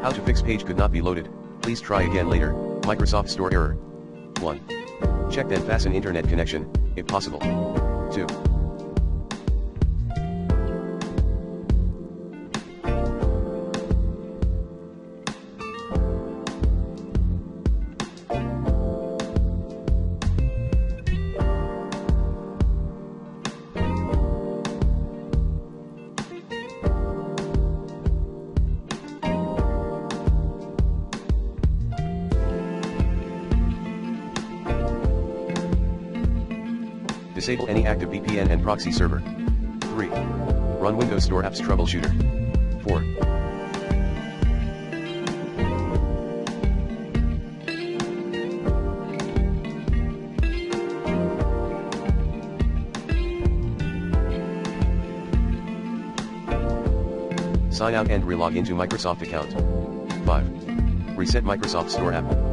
How to fix page could not be loaded, please try again later, Microsoft Store error. 1. Check then fasten internet connection, if possible. 2. Disable any active VPN and proxy server. 3. Run Windows Store Apps Troubleshooter. 4. Sign out and relog into Microsoft account. 5. Reset Microsoft Store app.